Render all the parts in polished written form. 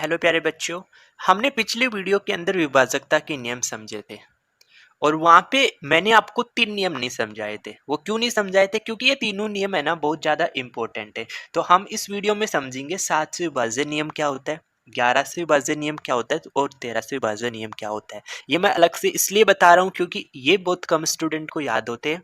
Hello प्यारे बच्चों। हमने पिछले वीडियो के अंदर विभाजकता के नियम समझे थे और वहां पे मैंने आपको 3 नियम नहीं समझाए थे। वो क्यों नहीं समझाए थे? क्योंकि ये तीनों नियम है ना बहुत ज्यादा इंपॉर्टेंट है। तो हम इस वीडियो में समझेंगे 7 से विभाज्य नियम क्या होता है, 11 से विभाज्य नियम क्या होता है और 13 से विभाज्य नियम क्या होता है। ये मैं अलग से इसलिए बता रहा हूँ क्योंकि ये बहुत कम स्टूडेंट को याद होते हैं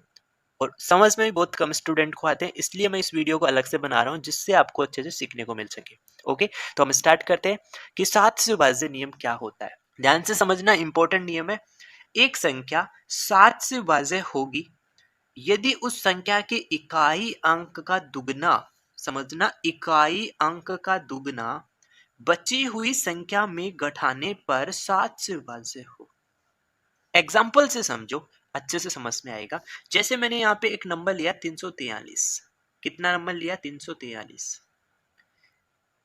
और समझ में भी बहुत कम स्टूडेंट को आते हैं, इसलिए मैं इस वीडियो को अलग से बना रहा हूँ जिससे आपको अच्छे से सीखने को मिल सके। ओके, तो हम स्टार्ट करते हैं कि 7 से विभाज्य नियम क्या होता है। ध्यान से समझना, इंपॉर्टेंट नियम है। एक संख्या 7 से विभाज्य होगी यदि उस संख्या के इकाई अंक का दुगना, समझना, इकाई अंक का दुगना बची हुई संख्या में घटाने पर 7 से विभाज्य हो। एग्जाम्पल से समझो, अच्छे से समझ में आएगा। जैसे मैंने यहाँ पे एक नंबर लिया 343। कितना नंबर लिया? 343।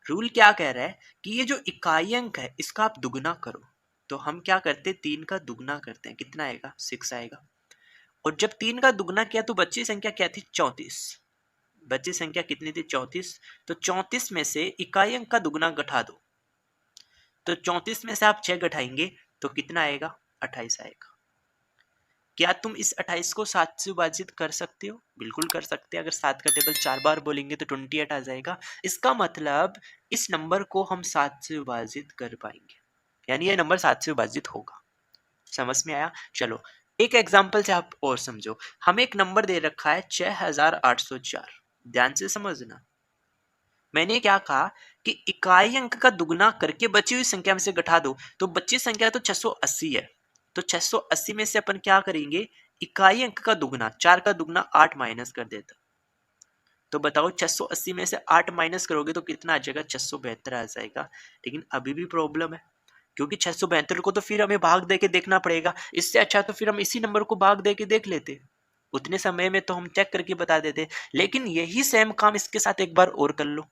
रूल क्या कह रहा है कि ये जो इकाई अंक है इसका आप दुगना करो। तो हम क्या करते हैं, 3 का दुगना करते हैं। कितना आएगा? 6 आएगा। और जब 3 का दुगना किया तो बची संख्या क्या थी? 34। बची संख्या कितनी थी? 34। तो 34 में से इकाई अंक का दुगना घटा दो। तो 34 में से आप 6 घटाएंगे तो कितना आएगा? 28 आएगा। क्या तुम इस 28 को 7 से विभाजित कर सकते हो? बिल्कुल कर सकते हैं। अगर 7 का टेबल 4 बार बोलेंगे तो 28 आ जाएगा। इसका मतलब इस नंबर को हम 7 से विभाजित कर पाएंगे, यानी ये नंबर 7 से विभाजित होगा। समझ में आया? चलो एक एग्जाम्पल से आप और समझो। हमें एक नंबर दे रखा है 6804। ध्यान से समझना। मैंने क्या कहा कि इकाई अंक का दुगना करके बची हुई संख्या में से घटा दो। तो बची संख्या तो 680 है। तो 680 में से अपन क्या करेंगे? इकाई अंक का दुगना, 4 का दुगना 8 माइनस कर देता। तो बताओ 680 में से 8 माइनस करोगे तो कितना आ जाएगा? 672 आ जाएगा। लेकिन अभी भी प्रॉब्लम है क्योंकि 672 को तो फिर हमें भाग दे के देखना पड़ेगा। इससे अच्छा तो फिर हम इसी नंबर को भाग दे के देख लेते, उतने समय में तो हम चेक करके बता देते। लेकिन यही सेम काम इसके साथ एक बार और कर लो,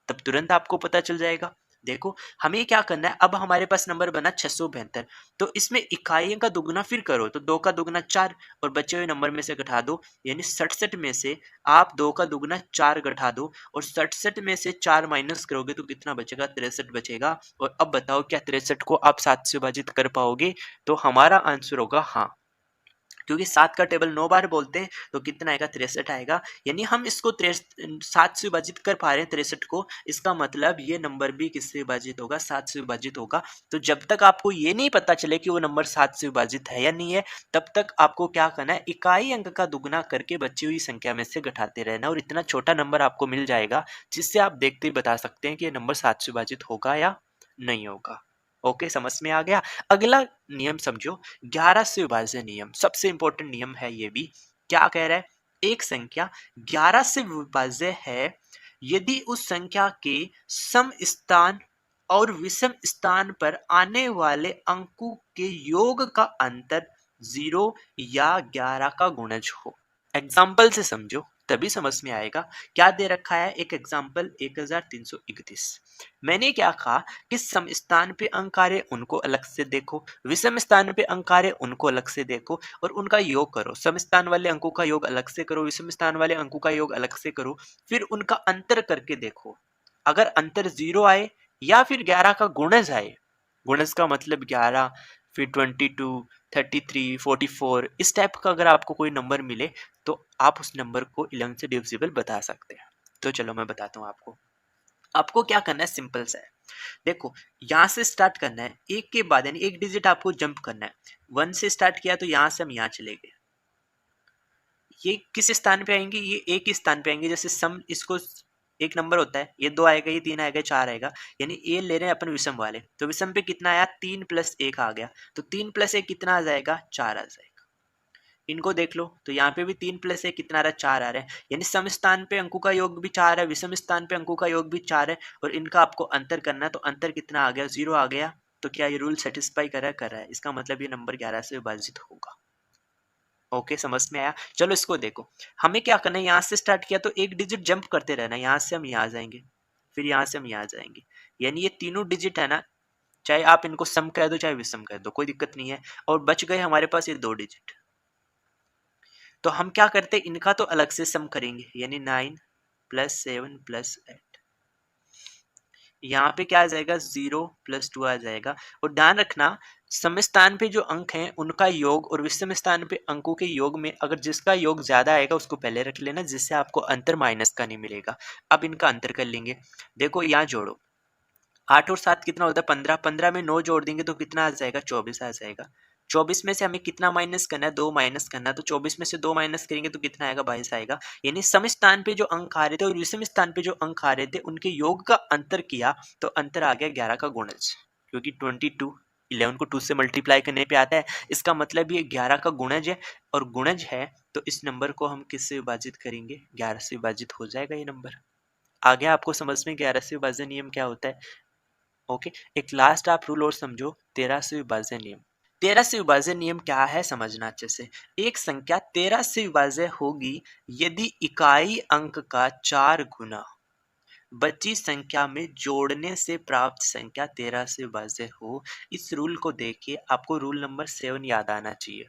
तब तुरंत आपको पता चल जाएगा। देखो हमें क्या करना है, अब हमारे पास नंबर बना 672। तो इसमें इकाइयों का दुगना फिर करो तो 2 का दुगना 4 और बचे हुए नंबर में से घटा दो, यानी 67 में से आप 2 का दुगना 4 घटा दो और 67 में से 4 माइनस करोगे तो कितना बचेगा? 63 बचेगा। और अब बताओ क्या 63 को आप 7 से विभाजित कर पाओगे? तो हमारा आंसर होगा हाँ, क्योंकि 7 का टेबल 9 बार बोलते हैं तो कितना आएगा? 63 आएगा। यानी हम इसको 7 से विभाजित कर पा रहे हैं 63 को। इसका मतलब ये नंबर भी किससे विभाजित होगा? 7 से विभाजित होगा। तो जब तक आपको ये नहीं पता चले कि वो नंबर 7 से विभाजित है या नहीं है, तब तक आपको क्या करना है? इकाई अंक का दुगना करके बची हुई संख्या में से घटाते रहना और इतना छोटा नंबर आपको मिल जाएगा जिससे आप देखते ही बता सकते हैं कि ये नंबर 7 से विभाजित होगा या नहीं होगा। ओके, समझ में आ गया। अगला नियम समझो, 11 से विभाज्य नियम। सबसे इंपॉर्टेंट नियम है ये भी। क्या कह रहा है? एक संख्या 11 से विभाज्य है यदि उस संख्या के सम स्थान और विषम स्थान पर आने वाले अंकों के योग का अंतर 0 या 11 का गुणज हो। एग्जाम्पल से समझो तभी समझ में आएगा। क्या दे रखा है? एक एग्जाम्पल 1331। मैंने क्या कहा कि सम स्थान पे अंक आ रहे उनको अलग से देखो, विषम स्थान पे अंक आ रहे उनको अलग से देखो और उनका योग करो। सम स्थान वाले अंकों का योग अलग से करो, विषम स्थान वाले अंकों का योग अलग से करो, फिर उनका अंतर करके देखो। अगर अंतर 0 आए या फिर 11 का गुणज आए, गुणज का मतलब 11, फिर 22, 33, 44, इस टाइप का अगर आपको कोई नंबर मिले तो आप उस नंबर को 11 से डिविजिबल बता सकते हैं। तो चलो मैं बताता हूँ आपको। आपको क्या करना है? सिंपल सा है। देखो यहाँ से स्टार्ट करना है, एक के बाद यानी एक डिजिट आपको जंप करना है। 1 से स्टार्ट किया तो यहाँ से हम यहाँ चले गए। ये किस स्थान पे आएंगे? ये एक ही स्थान पे आएंगे। जैसे सम, इसको एक नंबर होता है, ये 2 आएगा, ये 3 आएगा, 4 आएगा, यानी ये ले रहे हैं अपन विषम वाले। तो विषम पे कितना आया? 3 + 1 आ गया। तो 3 + 1 कितना आ जाएगा? 4 आ जाएगा। इनको देख लो तो यहाँ पे भी 3 + 1 कितना आ रहा है? 4 आ रहा है। यानी सम स्थान पे अंकों का योग भी 4 है, विषम स्थान पे अंकों का योग भी 4 है और इनका आपको अंतर करना है। तो अंतर कितना आ गया? 0 आ गया। तो क्या ये रूल सेटिस्फाई कर रहा है? कर रहा है। इसका मतलब ये नंबर 11 से विभाजित होगा। ओके, समझ में आया? चलो इसको देखो, हमें क्या करना है? यहाँ से स्टार्ट किया तो एक डिजिट जंप करते रहना। यहाँ से हम यहाँ जाएंगे, फिर यहाँ से हम यहाँ जाएंगे, यानी ये तीनों डिजिट है ना, चाहे आप इनको सम कह दो चाहे विषम कह दो, कोई दिक्कत नहीं है। और बच गए हमारे पास ये 2 डिजिट। तो हम क्या करते हैं? इनका तो अलग से सम करेंगे, यानी 9 + 7 + 8। यहाँ पे क्या आ जाएगा 0 + 2 आ जाएगा। और ध्यान रखना सम स्थान पे जो अंक हैं उनका योग और विषम स्थान पे अंकों के योग में अगर जिसका योग ज्यादा आएगा उसको पहले रख लेना, जिससे आपको अंतर माइनस का नहीं मिलेगा। अब इनका अंतर कर लेंगे। देखो यहाँ जोड़ो, 8 और 7 कितना होता है 15, 15 में 9 जोड़ देंगे तो कितना आ जाएगा 24 आ जाएगा। 24 में से हमें कितना माइनस करना है 2 माइनस करना है, तो 24 में से 2 माइनस करेंगे तो कितना आएगा 22 आएगा। यानी सम स्थान पे जो अंक आ रहे थे और विषम स्थान पे जो अंक आ रहे थे उनके योग का अंतर किया तो अंतर आ गया 11 का गुणज, क्योंकि 22 11 को 2 से मल्टीप्लाई करने पे आता है, इसका मतलब ये 11 का गुणज है। और गुणज है तो इस नंबर को हम किससे विभाजित करेंगे 11 से विभाजित हो जाएगा ये नंबर। आगे आपको समझ में 11 से विभाजन नियम क्या होता है। ओके, एक लास्ट आप रूल और समझो, 13 से विभाज्य नियम। 13 से विभाज्य नियम क्या है समझना अच्छे से। एक संख्या 13 से विभाज्य होगी यदि इकाई अंक का 4 गुना बची संख्या में जोड़ने से प्राप्त संख्या 13 से विभाज्य हो। इस रूल को देखिए, आपको रूल नंबर 7 याद आना चाहिए।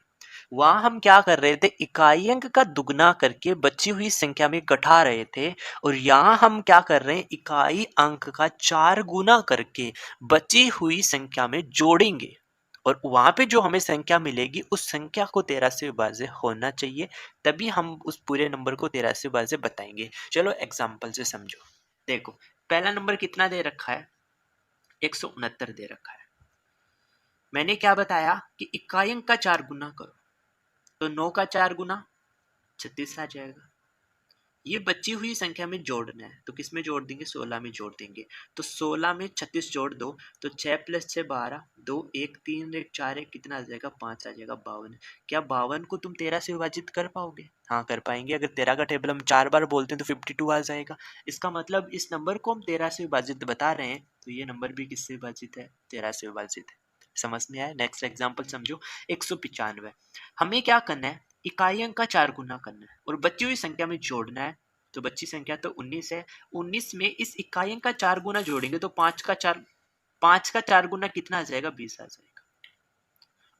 वहां हम क्या कर रहे थे, इकाई अंक का दुगना करके बची हुई संख्या में घटा रहे थे, और यहाँ हम क्या कर रहे हैं, इकाई अंक का 4 गुना करके बची हुई संख्या में जोड़ेंगे, और वहां पे जो हमें संख्या मिलेगी उस संख्या को 13 से विभाज्य होना चाहिए, तभी हम उस पूरे नंबर को 13 से विभाज्य बताएंगे। चलो एग्जाम्पल से समझो। देखो पहला नंबर कितना दे रखा है 169 दे रखा है। मैंने क्या बताया कि इकाई अंक का 4 गुना करो, तो 9 का 4 गुना 36 आ जाएगा। ये बची हुई संख्या में जोड़ना है, तो किस में जोड़ देंगे 16 में जोड़ देंगे। तो 16 में 36 जोड़ दो तो 6 + 6 12, 2 1 3 1 4 1 कितना आ जाएगा 5 आ जाएगा 52। क्या 52 को तुम 13 से विभाजित कर पाओगे? हाँ कर पाएंगे। अगर 13 का टेबल हम 4 बार बोलते हैं तो 52 आ जाएगा। इसका मतलब इस नंबर को हम 13 से विभाजित बता रहे हैं, तो ये नंबर भी किससे विभाजित है 13 से विभाजित है। समझ में आया? नेक्स्ट एग्जाम्पल समझो। 195 हमें क्या करना है, इकाई अंक का 4 गुना करना है और बची हुई संख्या में जोड़ना है। तो बची संख्या तो 19 है। 19 में इस इकाई अंक का 4 गुना जोड़ेंगे तो 5 का 4 गुना कितना आ जाएगा 20 आ जाएगा।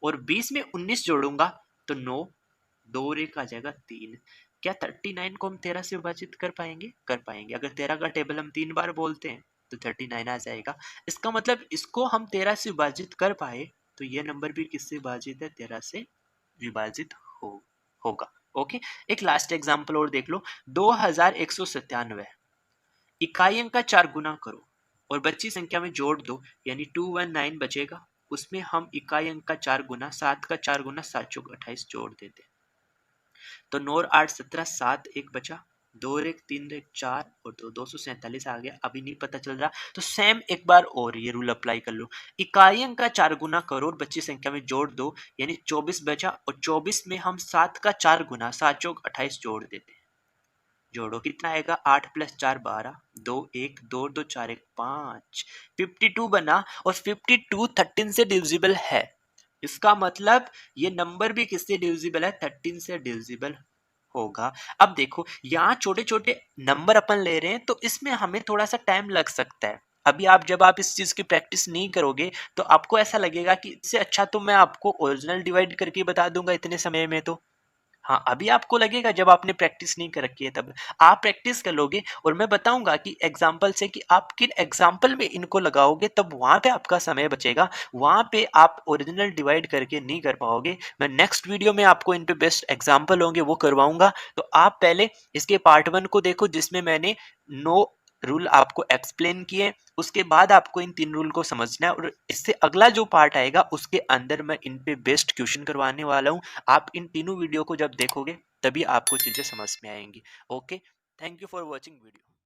और 20 में 19 जोड़ूंगा तो 9, 2 और 1 आ जाएगा 3। क्या 39 को हम 13 से विभाजित कर पाएंगे? कर पाएंगे। अगर 13 का टेबल हम 3 बार बोलते हैं तो 39 आ जाएगा। इसका मतलब इसको हम 13 से विभाजित कर पाए तो ये नंबर भी किससे विभाजित है 13 से विभाजित होगा। ओके, एक लास्ट एग्जांपल और देख लो। 2197 इकाई अंक का 4 गुना करो और बची संख्या में जोड़ दो, यानी 219 बचेगा। उसमें हम इकाई अंक का 4 गुना 7 का 4 गुना 7 चौक 28 जोड़ देते, तो 9 और 8 17 7 1 बचा, 2 और 1 3 1 4 और 2 247 आ गया। अभी नहीं पता चल रहा तो सेम एक बार और ये रूल अप्लाई कर लो। इकाई अंक का 4 गुना करो और बची संख्या में जोड़ दो, यानी 24 बचा, और 24 में हम 7 का 4 गुना 7 चौक 28 जोड़ देते हैं। जोड़ो कितना आएगा 8 + 4 12, 2 1 2 2 4 1 5, 52 बना। और 52 13 से डिविजिबल है। इसका मतलब ये नंबर भी किससे डिविजिबल है 13 से डिविजिबल होगा। अब देखो यहाँ छोटे छोटे नंबर अपन ले रहे हैं तो इसमें हमें थोड़ा सा टाइम लग सकता है। अभी जब आप इस चीज की प्रैक्टिस नहीं करोगे तो आपको ऐसा लगेगा कि इससे अच्छा तो मैं आपको ओरिजिनल डिवाइड करके बता दूंगा इतने समय में। तो हाँ, अभी आपको लगेगा जब आपने प्रैक्टिस नहीं कर रखी है तब। आप प्रैक्टिस कर लोगे और मैं बताऊंगा कि एग्जाम्पल से कि आप किन एग्जाम्पल में इनको लगाओगे, तब वहां पे आपका समय बचेगा। वहां पे आप ओरिजिनल डिवाइड करके नहीं कर पाओगे। मैं नेक्स्ट वीडियो में आपको इन पे बेस्ट एग्जाम्पल होंगे वो करवाऊंगा। तो आप पहले इसके पार्ट 1 को देखो जिसमें मैंने 9 रूल आपको एक्सप्लेन किए। उसके बाद आपको इन 3 रूल को समझना है, और इससे अगला जो पार्ट आएगा उसके अंदर मैं इन पे बेस्ट क्वेश्चन करवाने वाला हूँ। आप इन तीनों वीडियो को जब देखोगे तभी आपको चीजें समझ में आएंगी। Okay, thank you for watching video.